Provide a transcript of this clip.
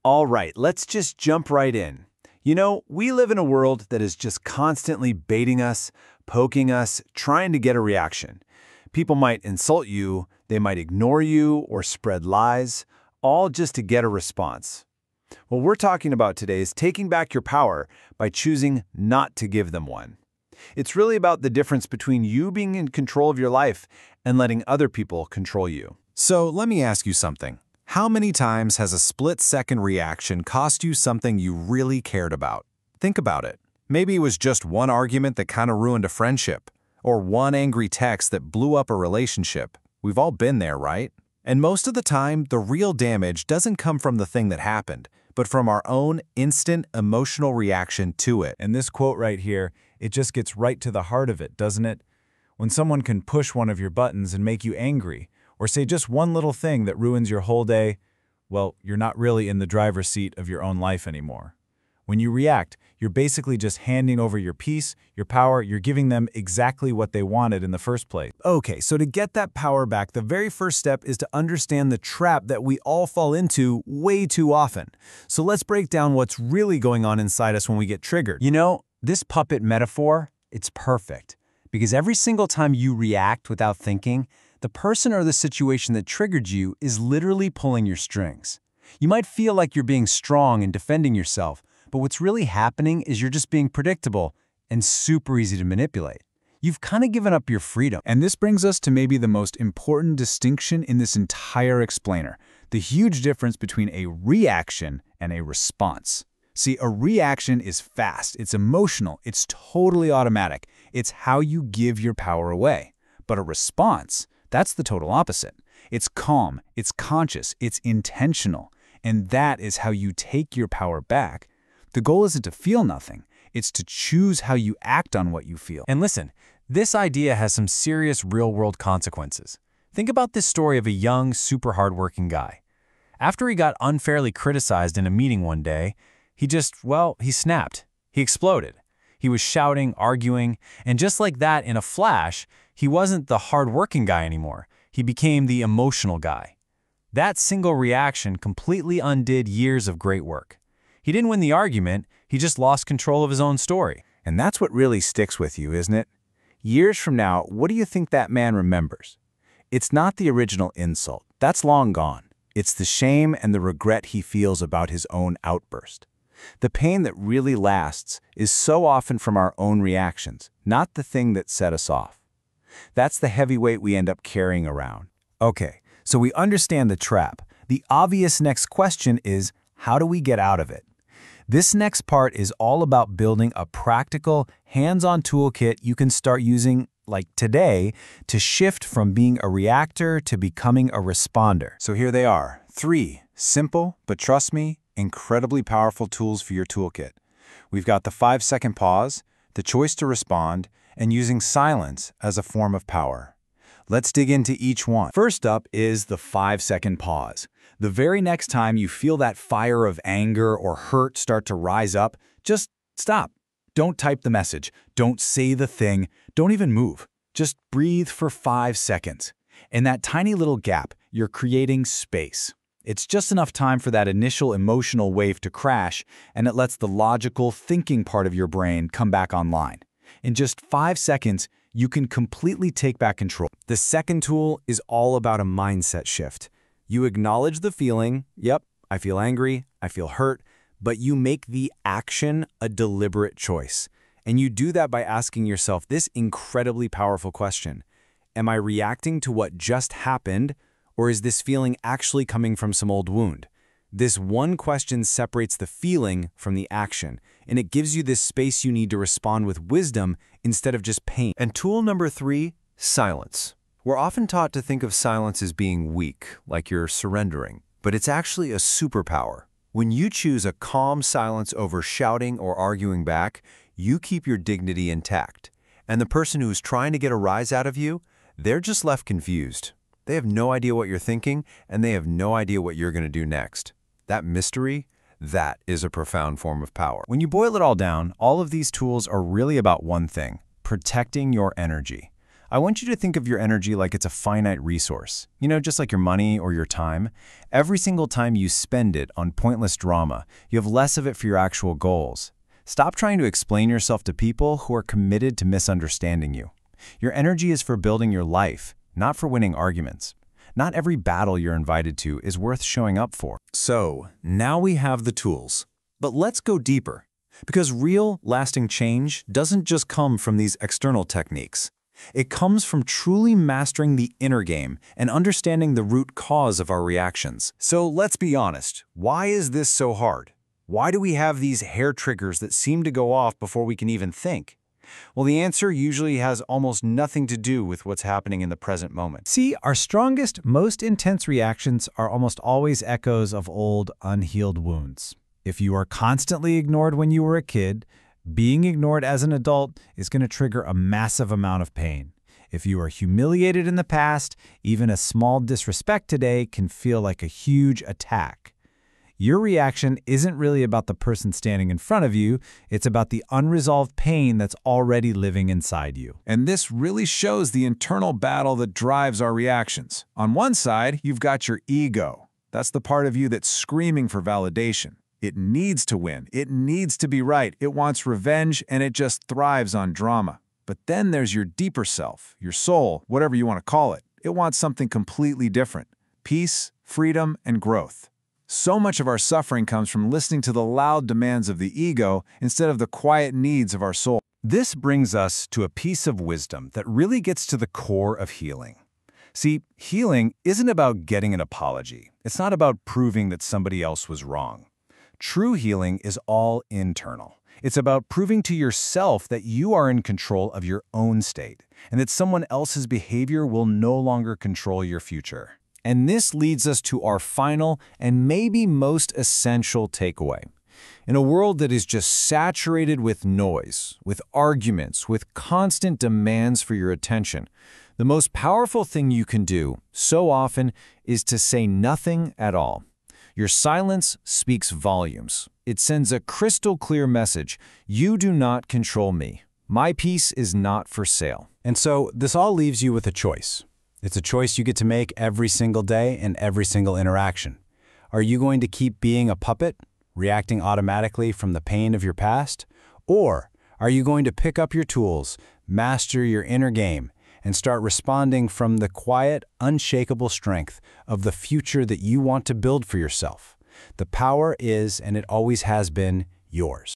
All right, let's just jump right in. You know, we live in a world that is just constantly baiting us, poking us, trying to get a reaction. People might insult you, they might ignore you, or spread lies, all just to get a response. What we're talking about today is taking back your power by choosing not to give them one. It's really about the difference between you being in control of your life and letting other people control you. So let me ask you something. How many times has a split-second reaction cost you something you really cared about? Think about it. Maybe it was just one argument that kind of ruined a friendship, or one angry text that blew up a relationship. We've all been there, right? And most of the time, the real damage doesn't come from the thing that happened, but from our own instant emotional reaction to it. And this quote right here, it just gets right to the heart of it, doesn't it? When someone can push one of your buttons and make you angry, or say just one little thing that ruins your whole day, well, you're not really in the driver's seat of your own life anymore. When you react, you're basically just handing over your peace, your power, you're giving them exactly what they wanted in the first place. Okay, so to get that power back, the very first step is to understand the trap that we all fall into way too often. So let's break down what's really going on inside us when we get triggered. You know, this puppet metaphor, it's perfect. Because every single time you react without thinking, the person or the situation that triggered you is literally pulling your strings. You might feel like you're being strong and defending yourself, but what's really happening is you're just being predictable and super easy to manipulate. You've kind of given up your freedom. And this brings us to maybe the most important distinction in this entire explainer, the huge difference between a reaction and a response. See, a reaction is fast, it's emotional, it's totally automatic. It's how you give your power away. But a response, that's the total opposite. It's calm, it's conscious, it's intentional. And that is how you take your power back. The goal isn't to feel nothing, it's to choose how you act on what you feel. And listen, this idea has some serious real-world consequences. Think about this story of a young, super hardworking guy. After he got unfairly criticized in a meeting one day, he snapped. He exploded. He was shouting, arguing, and just like that in a flash, he wasn't the hard-working guy anymore. He became the emotional guy. That single reaction completely undid years of great work. He didn't win the argument, he just lost control of his own story. And that's what really sticks with you, isn't it? Years from now, what do you think that man remembers? It's not the original insult. That's long gone. It's the shame and the regret he feels about his own outburst. The pain that really lasts is so often from our own reactions, not the thing that set us off. That's the heavy weight we end up carrying around. Okay, so we understand the trap. The obvious next question is, how do we get out of it? This next part is all about building a practical, hands-on toolkit you can start using, like today, to shift from being a reactor to becoming a responder. So here they are, 3 simple, but trust me, incredibly powerful tools for your toolkit. We've got the 5-second pause, the choice to respond, and using silence as a form of power. Let's dig into each one. First up is the 5-second pause. The very next time you feel that fire of anger or hurt start to rise up, just stop. Don't type the message. Don't say the thing. Don't even move. Just breathe for 5 seconds. In that tiny little gap, you're creating space. It's just enough time for that initial emotional wave to crash, and it lets the logical, thinking part of your brain come back online. In just 5 seconds, you can completely take back control. The second tool is all about a mindset shift. You acknowledge the feeling, yep, I feel angry, I feel hurt, but you make the action a deliberate choice. And you do that by asking yourself this incredibly powerful question. Am I reacting to what just happened, or is this feeling actually coming from some old wound? This one question separates the feeling from the action, and it gives you this space you need to respond with wisdom instead of just pain. And tool number 3, silence. We're often taught to think of silence as being weak, like you're surrendering, but it's actually a superpower. When you choose a calm silence over shouting or arguing back, you keep your dignity intact. And the person who's trying to get a rise out of you, they're just left confused. They have no idea what you're thinking, and they have no idea what you're going to do next. That mystery, that is a profound form of power. When you boil it all down, all of these tools are really about one thing: protecting your energy. I want you to think of your energy like it's a finite resource. Just like your money or your time. Every single time you spend it on pointless drama, you have less of it for your actual goals. Stop trying to explain yourself to people who are committed to misunderstanding you. Your energy is for building your life, not for winning arguments. Not every battle you're invited to is worth showing up for. So, now we have the tools. But let's go deeper. Because real, lasting change doesn't just come from these external techniques. It comes from truly mastering the inner game and understanding the root cause of our reactions. So let's be honest, why is this so hard? Why do we have these hair triggers that seem to go off before we can even think? Well, the answer usually has almost nothing to do with what's happening in the present moment. See, our strongest, most intense reactions are almost always echoes of old, unhealed wounds. If you are constantly ignored when you were a kid, being ignored as an adult is going to trigger a massive amount of pain. If you are humiliated in the past, even a small disrespect today can feel like a huge attack. Your reaction isn't really about the person standing in front of you, it's about the unresolved pain that's already living inside you. And this really shows the internal battle that drives our reactions. On one side, you've got your ego. That's the part of you that's screaming for validation. It needs to win. It needs to be right. It wants revenge, and it just thrives on drama. But then there's your deeper self, your soul, whatever you want to call it. It wants something completely different: peace, freedom, and growth. So much of our suffering comes from listening to the loud demands of the ego instead of the quiet needs of our soul. This brings us to a piece of wisdom that really gets to the core of healing. See, healing isn't about getting an apology. It's not about proving that somebody else was wrong. True healing is all internal. It's about proving to yourself that you are in control of your own state, and that someone else's behavior will no longer control your future. And this leads us to our final and maybe most essential takeaway. In a world that is just saturated with noise, with arguments, with constant demands for your attention, the most powerful thing you can do, so often, is to say nothing at all. Your silence speaks volumes. It sends a crystal clear message: you do not control me. My peace is not for sale. And so this all leaves you with a choice. It's a choice you get to make every single day and every single interaction. Are you going to keep being a puppet, reacting automatically from the pain of your past? Or are you going to pick up your tools, master your inner game, and start responding from the quiet, unshakable strength of the future that you want to build for yourself? The power is, and it always has been, yours.